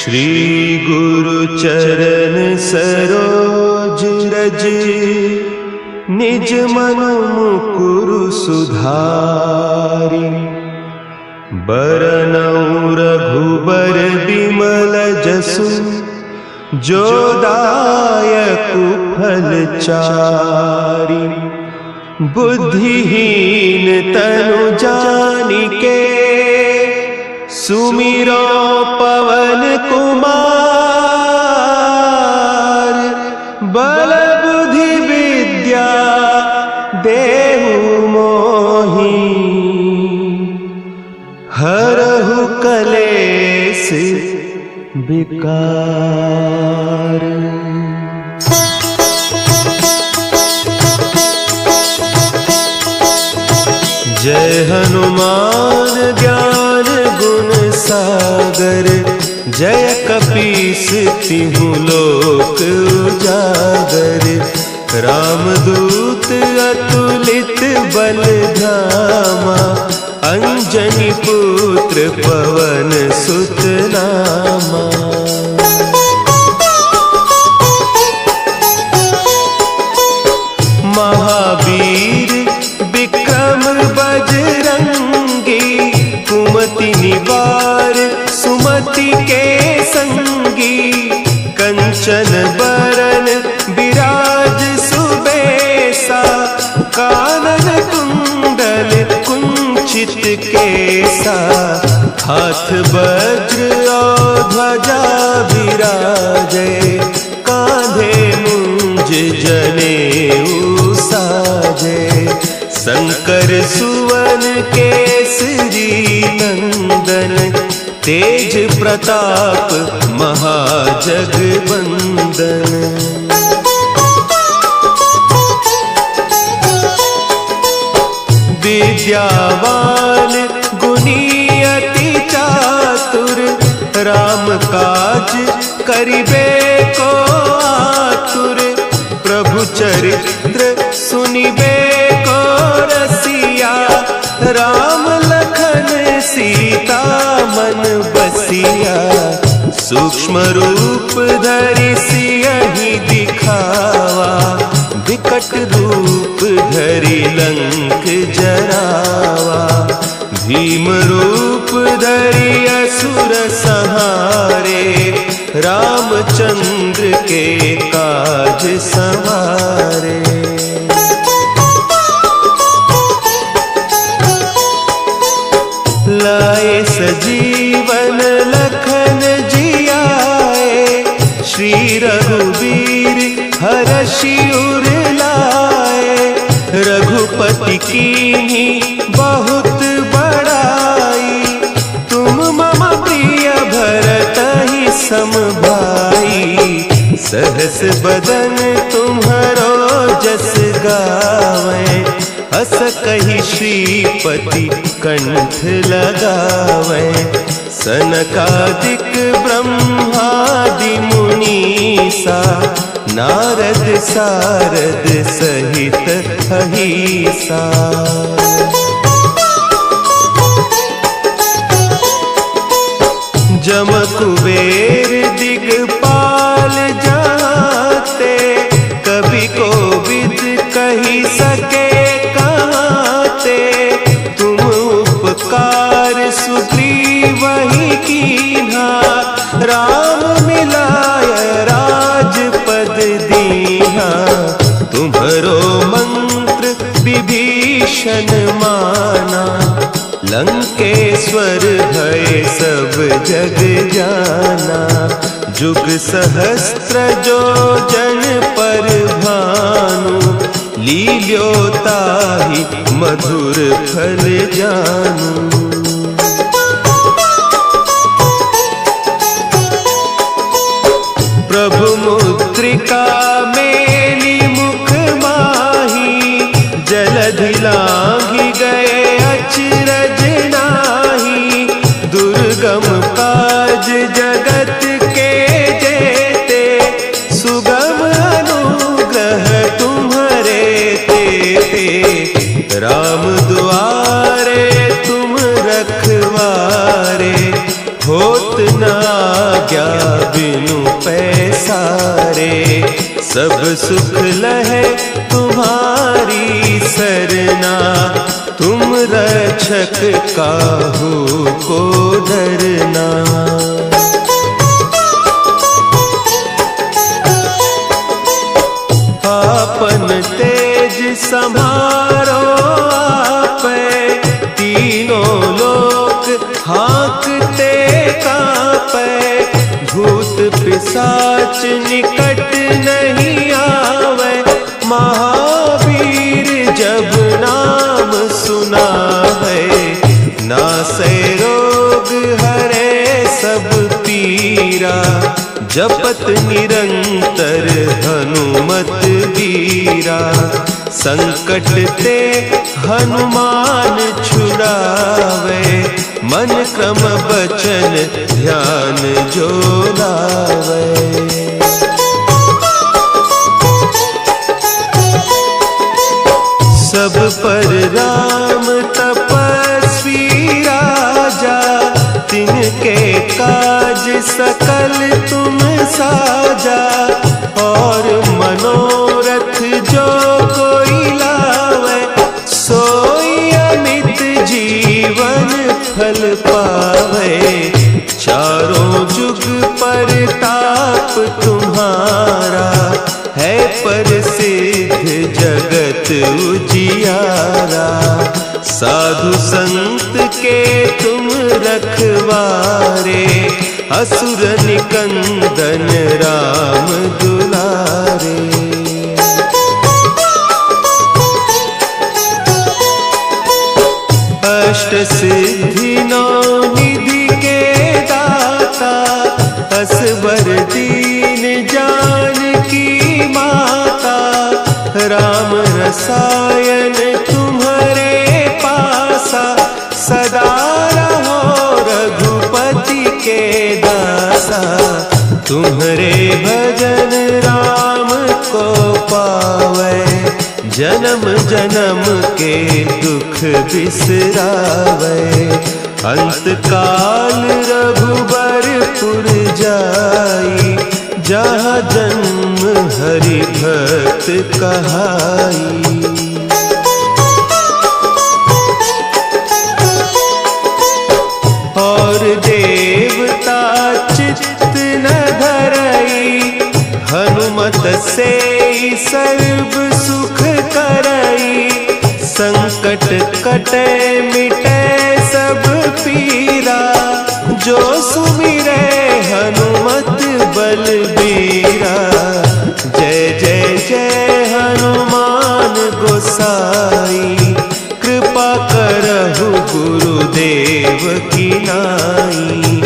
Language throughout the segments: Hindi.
श्री गुरु चरण सरोज रज, निज मन मुकुरु सुधारि। बरनउँ रघुबर बिमल जसु, जो दायकु फल चारि। बुद्धिहीन तनु जानिके, सुमिरो पवन कुमार। बल बुद्धि विद्या देहु मोहि, हरहु कलेस विकार। जय हनुमान ज्ञान गुण सागर, जय कपीस तिहु लोक उजागर। रामदूत अतुलित बल धामा, अंजनी पुत्र पवन सुत नामा। महावीर विक्रम बजरंगी, कुमति निवार सुमति के संगी। कंचन बरन विराज सुबेसा, कानन कुंडल कुंचित केसा। हाथ वज्र और ध्वजा विराजे, कांधे मुंज जनेऊ साजे। शंकर सुवन केसरी नंदन, तेज प्रताप महाजगवंदन। विद्यावान गुणी अति चातुर, राम काज करिबे को आतुर। प्रभु चरित्र सुनिबे को रसिया, राम लखन सीता मन बसिया। सूक्ष्म रूप धरि सियहि दिखावा, विकट रूप धरि लंक जरावा। भीम रूप धरि असुर संहारे, रामचंद्र के काज संवारे। लाए सजीवन लखन जियाए, श्री रघुवीर हरषि उर लाए। रघुपति कीन्ही बहुत बड़ाई, तुम मम प्रिय भरतहि सम भाई। सहस बदन तुम्हरो जस गावें, हस कहि श्रीपति कंठ लगावें। सनकादिक ब्रह्मादि मुनीसा, नारद सारद सहित अहीसा। जम कुबेर दिगपाल जाते, कवि कोविद कहि सके कहते। तुम उपकार सुग्रीवहि कीन्हा, राम मिलाय राजपद दीन्हा। तुम्हरो मंत्र विभीषण माना, लंकेश्वर भय सब जग जाना। जुग सहस्त्र जो जन पर भानु, लील्यो ताहि मधुर फल जानू। प्रभु मुद्रिका मेली मुख माही, जलधि लांघि गए अचरज नाही। दुर्गम काज जगत के जेते, सुगम अनुग्रह तुम्हरे तेते। राम दुआरे तुम रखवारे, होत न आज्ञा बिनु पैसारे। सब सुख लहे तुम्हारी सरना, तुम रक्षक काहू को डरना। आपन तेज सम्हारो आपे, तीनों लोक हाँकते कांपे। भूत पिशाच निकट नहीं आवे, महावीर जब नाम सुनावे। नासै रोग हरे सब पीरा, जपत निरंतर हनुमत बीरा। संकट ते हनुमान छुड़ावे, मन क्रम बचन ध्यान जो लावे। सब पर राम तपस्वी राजा, तिनके काज सकल तुम साजा। और मनोरथ जो कोई लावे, सोई अमित जीवन फल पावे। चारों जुग परताप तुम्हारा, है प्रसिद्ध जगत उजियारा। साधु संत के तुम रखवारे, असुर निकंदन राम दुलारे। अष्ट सिद्धि नौ निधि के दाता, असवर दीन जानकी माता। राम रसायन तुम्हारे पासा, सदा रहो रघुपति के दासा। तुम्हारे भजन राम को पावे, जन्म जन्म के दुख बिसरावे। अंत काल रघुबरपुर जाई, जहाँ जन्म हरि भक्त कहाई। और देवता चित्त न धरई, हनुमत से सर्व सुख करई। संकट कटे मिटे सब पीरा, जो सुमिरे हनुमत बलबीरा। जय जय जय हनुमान गोसाई, कृपा करहु गुरुदेव की नाई।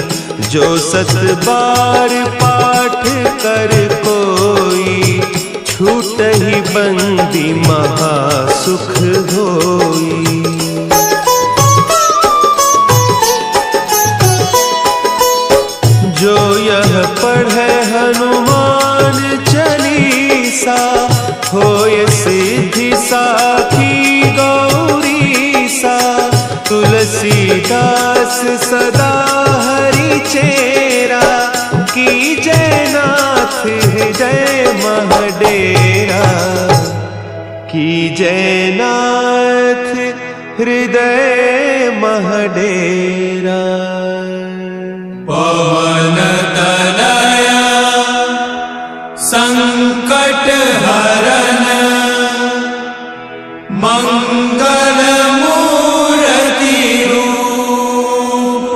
जो सत बार पाठ कर कोई, छूटहि बंदी महासुख होई। जो यह पढ़े हनुमान चालीसा, होय सिद्धि साखी गौरीसा। तुलसीदास सदा हरि चेरा, की जय नाथ हृदय महडेरा। की जय नाथ हृदय महडेरा। पवन तनया संकट हरन, मंगल मूर्ति रूप।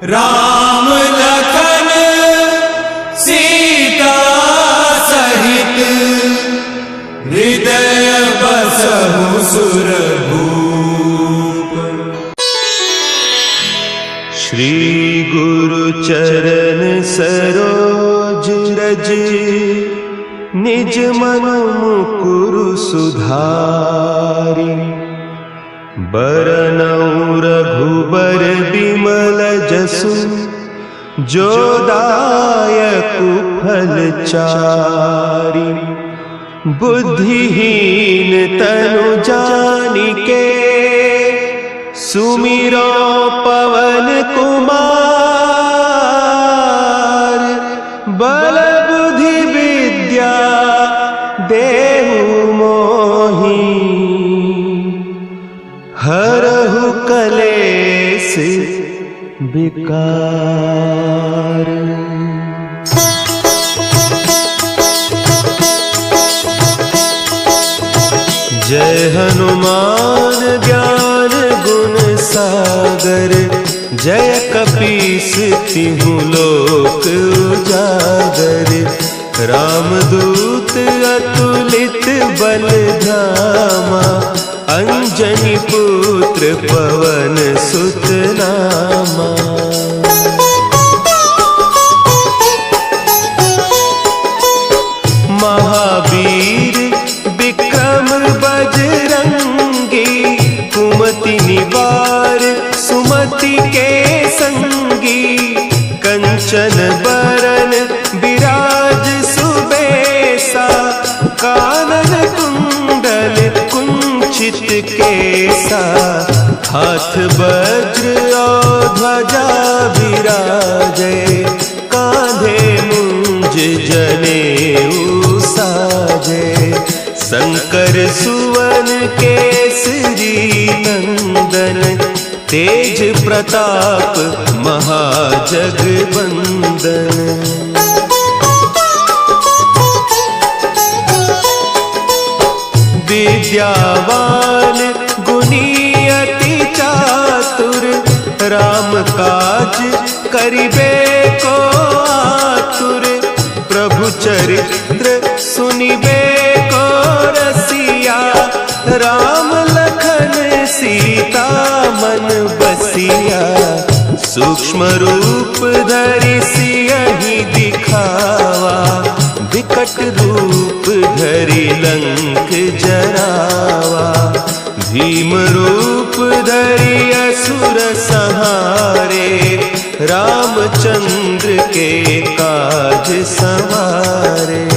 राम लखन सीता सहित, हृदय बसहु सुरभूप। श्री गुरु चरण सरोज रज, निज मन मुकुरु सुधारि। बरनउँ रघुबर बिमल जसु, जो दायकु फल चारि। बुद्धिहीन तनु जानिके, सुमिरो क्लेश विकार। जय हनुमान ज्ञान गुण सागर, जय कपीस तिहु लोक उजागर। रामदूत अतुलित बल धामा, अंजनी पुत्र पवन सुत नामा। महावीर विक्रम बजरंगी, कुमति निवार सुमति के संगी। कंचन बरन विराज सुबेसा, कानन कुंडल कुंचित केसा। हाथ वज्र और ध्वजा विराजे, कांधे मुंज जनेऊ साजे। शंकर सुवन केसरी नंदन, तेज प्रताप महाजगवंदन। विद्यावान गुणी अति चातुर, राम काज करिबे को आतुर। प्रभु चरित्र सुनिबे को रसिया, राम लखन सीता मन बसिया। सूक्ष्म रूप धरि सियहि दिखावा, विकट रूप धरि लंक जरावा। भीम रूप धरि असुर संहारे, रामचंद्र के काज संवारे।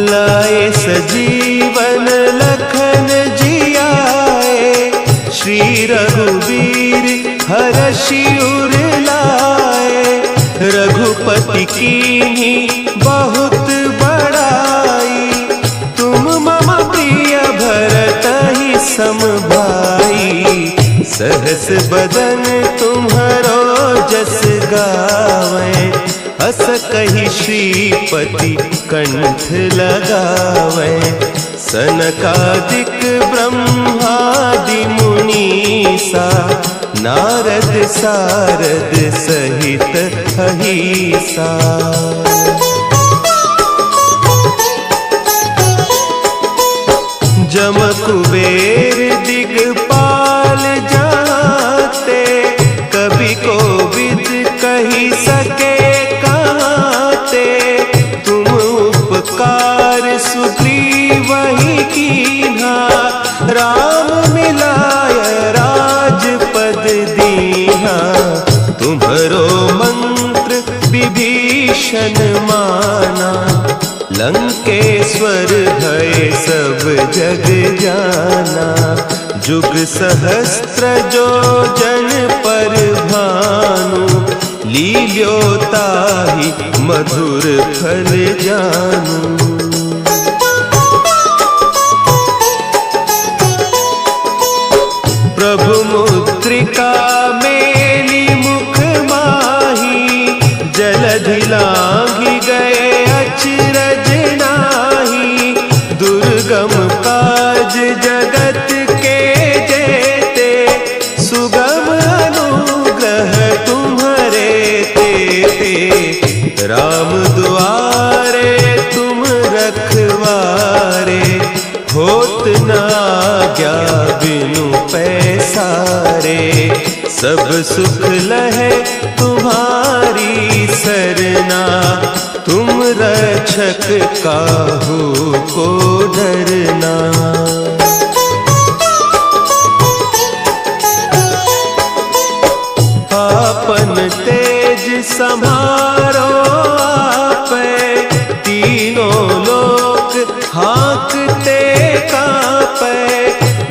लाए सजीवन लखन जियाए, श्री रघुवीर हरषि उर लाए। रघुपति कीन्ही बहुत बड़ाई, तुम मम प्रिय भरतहि सम भाई। सहस बदन तुम्हरो जस गावें, हस कहि श्रीपति कंठ लगावें। सनकादिक ब्रह्मादि मुनीसा, नारद सारद सहित अहीसा। जम कुबेर दिगपाल जाते, कवि कोविद कही सके कहते। तुम उपकार सुग्रीवहि कीन्हा, राम मिलाय राजपद दीन्हा। तुम्हरो मंत्र विभीषण माना, लंकेश्वर भय सब जग जाना। जुग सहस्त्र जो जन पर भानु, लील्योताहि मधुर फल जानू। प्रभु मुद्रिका मेली मुख माही, जलधि लांघि गए अचरज नाही। दुर्गम काज जगत के जेते, सुगम अनुग्रह तुम्हरे तेते। राम दुआरे तुम रखवारे, होत न आज्ञा बिनु पैसारे। सब सुख लहे तुम्हारी सरना, तुम रक्षक काहू को डरना। आपन तेज समारो आपे, तीनों लोक हाँकते कांपे।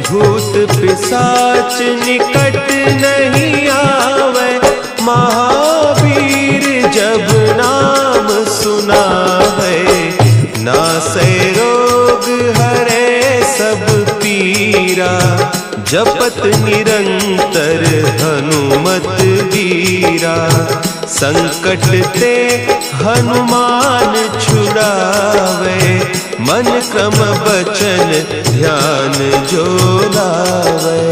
भूत पिशाच निकट नहीं आवे, महावीर जब नाम सुना है। नासै रोग हरे सब वीरा जपत निरंतर हनुमत वीरा। संकट ते हनुमान छुड़ावे मन क्रम बचन ध्यान जो लावे।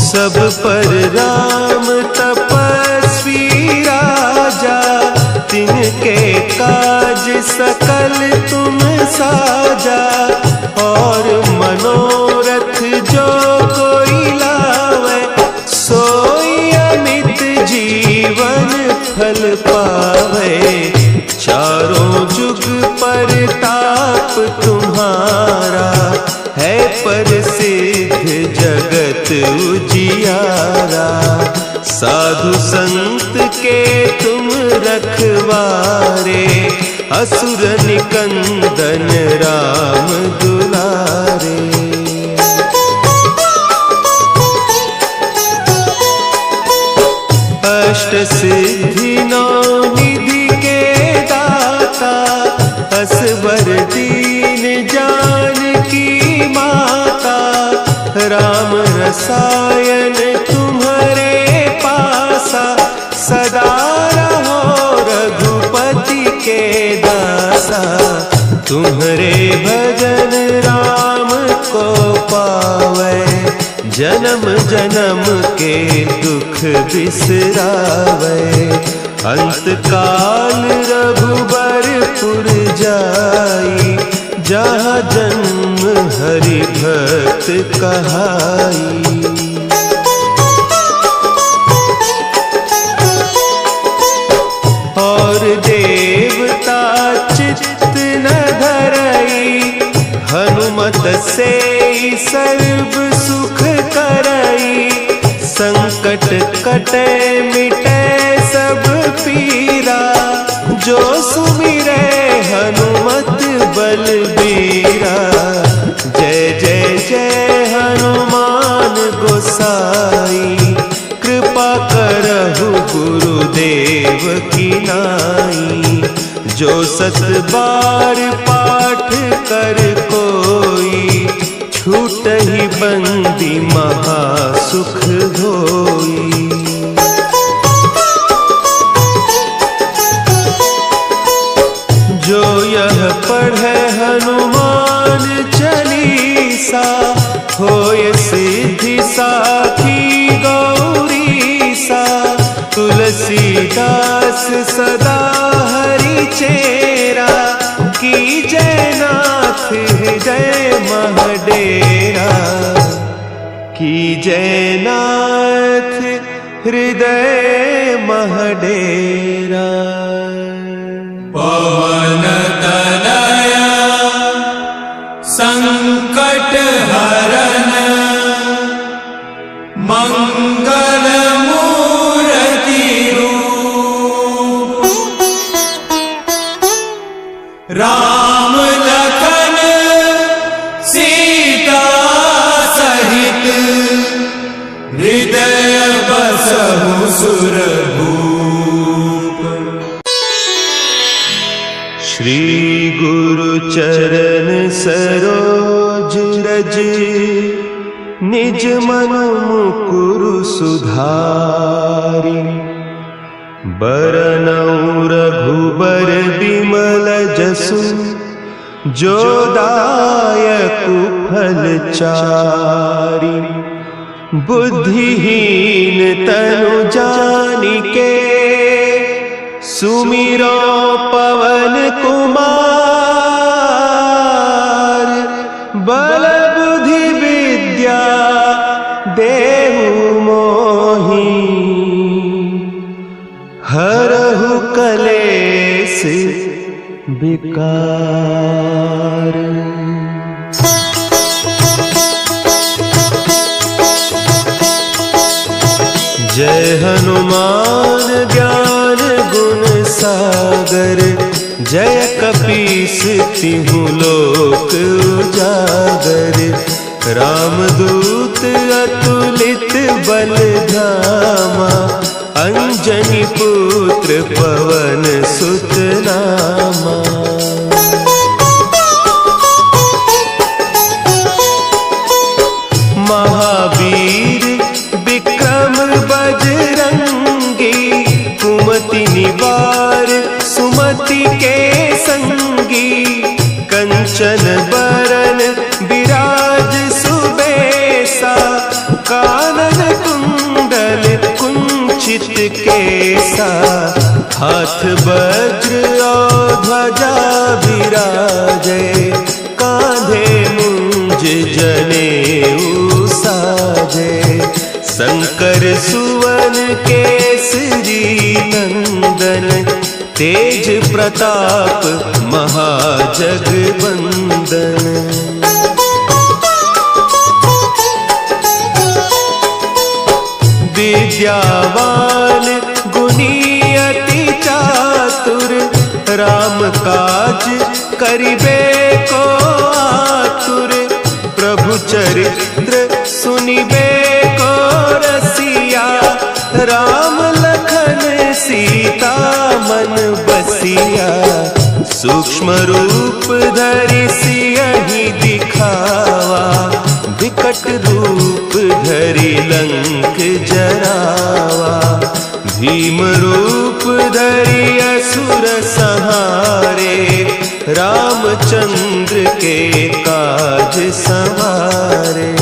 सब पर राम तपस्वी राजा तिनके काज सकल तुम साजा। और मनोरथ जो कोई लावे सोई अमित जीवन फल पावे। चारों जुग परताप तुम्हारा है प्रसिद्ध जगत उजियारा। साधु संत के तुम रखवारे असुर निकंदन राम दुलारे। अष्ट सिद्धि नौ निधि के दाता असवर दीन जानकी माता। राम रसायन तुम्हारे पासा सदा रहो रघुपति के दासा। तुम्हारे भजन राम को पावे जन्म जन्म के दुख बिसरावे। अंत काल रघुबरपुर जाई जहाँ जन्म हरि भक्त कहाई। और देवता चित्त न धरई हनुमत से सर्व सुख करई। संकट कटे मिटे सब पीरा जो सुमिरे हनुमत बलबीरा। जय जय जय हनुमान गोसाई कृपा करहु गुरुदेव की नाई। जो सत बार पाठ कर कोई छूट ही बंदी महासुख होई। जो यह पढ़े हनुमान चालीसा होय सिद्धि साखी गौरीसा। तुलसीदास सदा हरि चेरा की जयनाथ हृदय महडेरा। की जयनाथ हृदय महडेरा। पवन तनया संकट हरन मंगल मूर्ति रूप। राम लखन सीता सहित हृदय बसहु सुरभूप। श्री गुरु चरण सरोज रज निज मन मुकुरु सुधारि। बरनउँ रघुबर बिमल जसु जो दायकु फल चारि। बुद्धिहीन तनु जानिके सुमिरो पवन कुमार। बल बुद्धि विद्या देहु मोहि हरहु कलेस विकार। जय हनुमान ज्ञान गुण सागर। जय कपीस तिहु लोक उजागर। रामदूत अतुलित बल धामा। अंजनी पुत्र पवन सुत नामा। संगी, कंचन बरन विराज सुबेसा, कानन कुंडल कुंचित केसा, हाथ वज्र और ध्वजा विराजे, कांधे मुंज जनेऊ साजे, शंकर सुवन केसरी नंदन, तेज प्रताप महाजगवंदन। विद्यावान गुणी अति चातुर, राम काज करिबे को आतुर, प्रभु चरित्र सुनिबे को रसिया, राम लखन सीता मन बसिया, सूक्ष्म रूप धरि सियहि दिखावा, विकट रूप धरि लंक जरावा, भीम रूप धरि असुर संहारे, रामचंद्र के काज संवारे।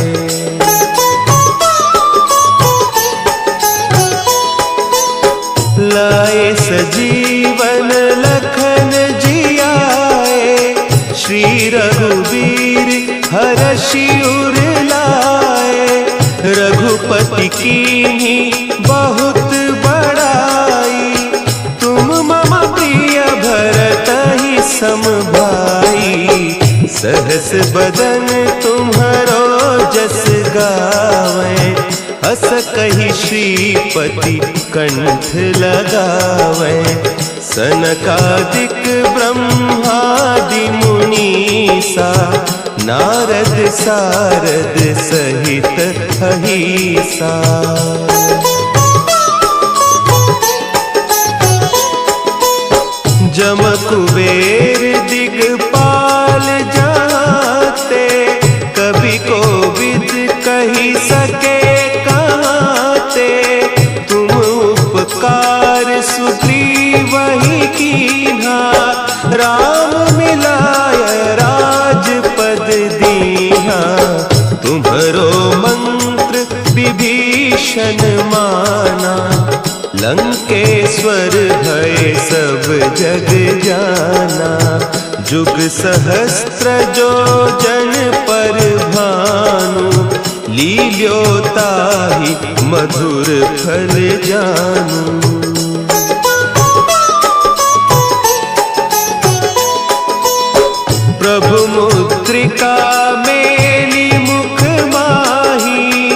लाए सजीवन लखन जियाए, श्री रघुवीर हरषि उर लाए, रघुपति कीन्ही बहुत बड़ाई, तुम मम प्रिय भरतहि सम भाई, सहस बदन तुम्हरो जस गावे, हस कहि श्रीपति कंठ लगावे, सनकादिक ब्रह्मादि मुनीसा, नारद सारद सहित अहीसा। जम कुबेर दिगपाल जाते, कवि कोविद कही सके कहते, तुम उपकार सुग्रीवहि कीन्हा, राम मिलाय राजपद दीन्हा, तुम्हरो मंत्र विभीषण माना, लंकेश्वर भय सब जग जाना, जुग सहस्त्र जो जन पर भानु, लील्योताहि मधुर फल जानू। प्रभु मुद्रिका मेली मुख माही,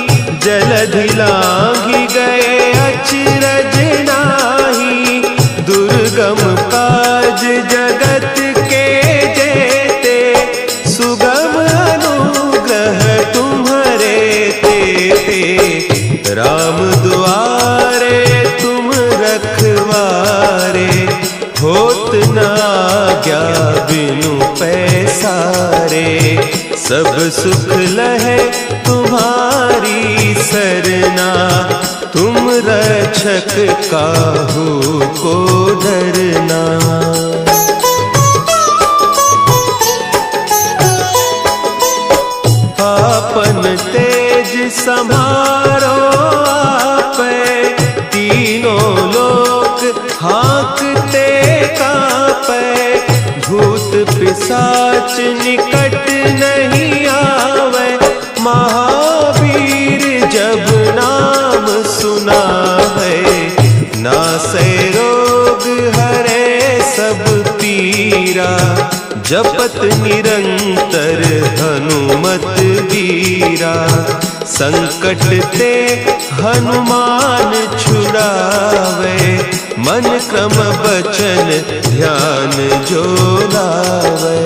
जलधि लांघि गए अचरज नाही, दुर्गम काज जगत के जेते, सुगम अनुग्रह तुम्हरे तेते, राम दुआरे तुम रखवारे, होत न आज्ञा बिनु पैसारे, सब सुख लहे तुम्हारी सरना, तुम रक्षक काहू को डरना। आपन तेज समारो आपै, तीनों लोक हाँकते कांपै, भूत पिशाच निकट नहीं आवे, महावीर जब नाम सुना है, नासै रोग हरे सब पीरा, जपत निरंतर हनुमत वीरा, संकट ते हनुमान छुड़ावे, मन क्रम बचन ध्यान जो लावे।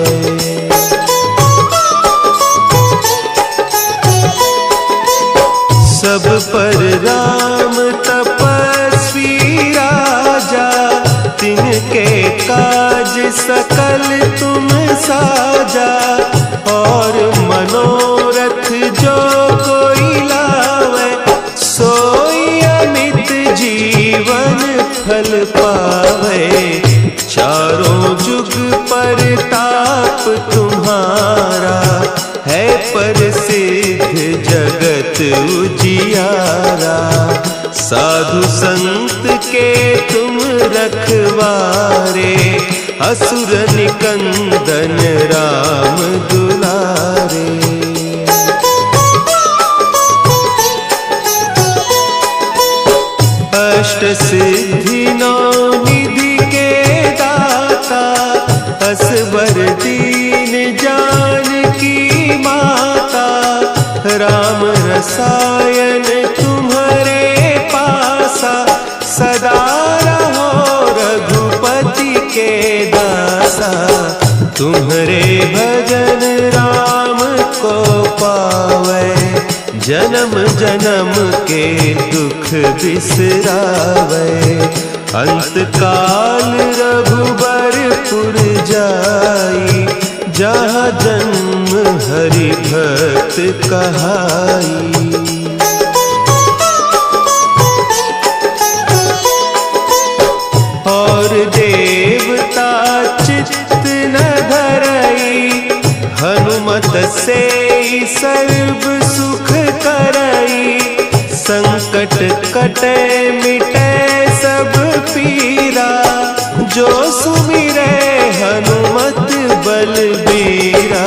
सब पर राम तपस्वी राजा, तिनके काज सकल तुम साजा, और मनोरथ जो कोई लावे, सोई अमित जीवन फल पावे, चारों जुग परताप तुम्हारा, है प्रसिद्ध जगत उजियारा। साधु संत के तुम रखवारे, असुर निकंदन राम दुलारे। अष्ट सिद्धि नौ निधि के दाता, असवर दीन जानकी माता। राम रसायन तुम्हारे पासा, सदा रहो रघुपति के दासा। तुम्हारे भजन राम को पावे, जन्म जन्म के दुख बिसरावे। अंत काल रघुबरपुर जाई, जहाँ जन्म हरि भक्त कहाई। और देवता चित्त न धरई, हनुमत से सर्व सुख करई। संकट कटे मिटे सब पीरा, जो सुमिरे हनुमत बलबीरा।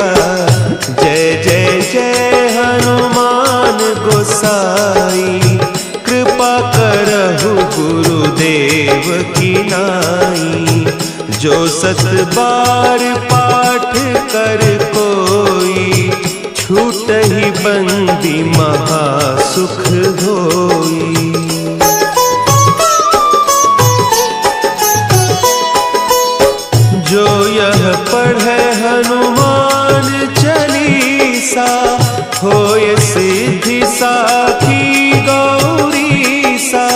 जय जय जय हनुमान गोसाई, कृपा करहु गुरुदेव की नाई। जो सत बार पाठ कर कोई, छूटहि बंदी महासुख होई। जो यह पढ़े हनुमान चालीसा, होय सिद्धि साखी गौरीसा।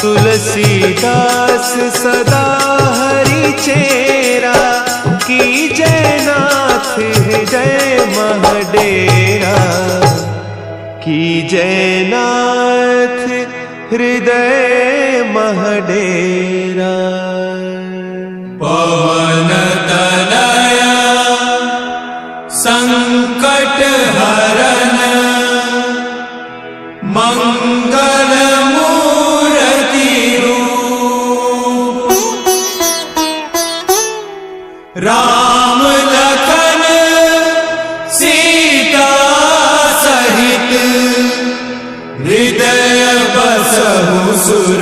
तुलसीदास सदा हरि चेरा, की जयनाथ हृदय महडेरा। की जयनाथ हृदय महडेरा। पवन तनया संकट हरन, मंगल मूर्ति रूप। राम लखन सीता सहित, हृदय बसहु सुर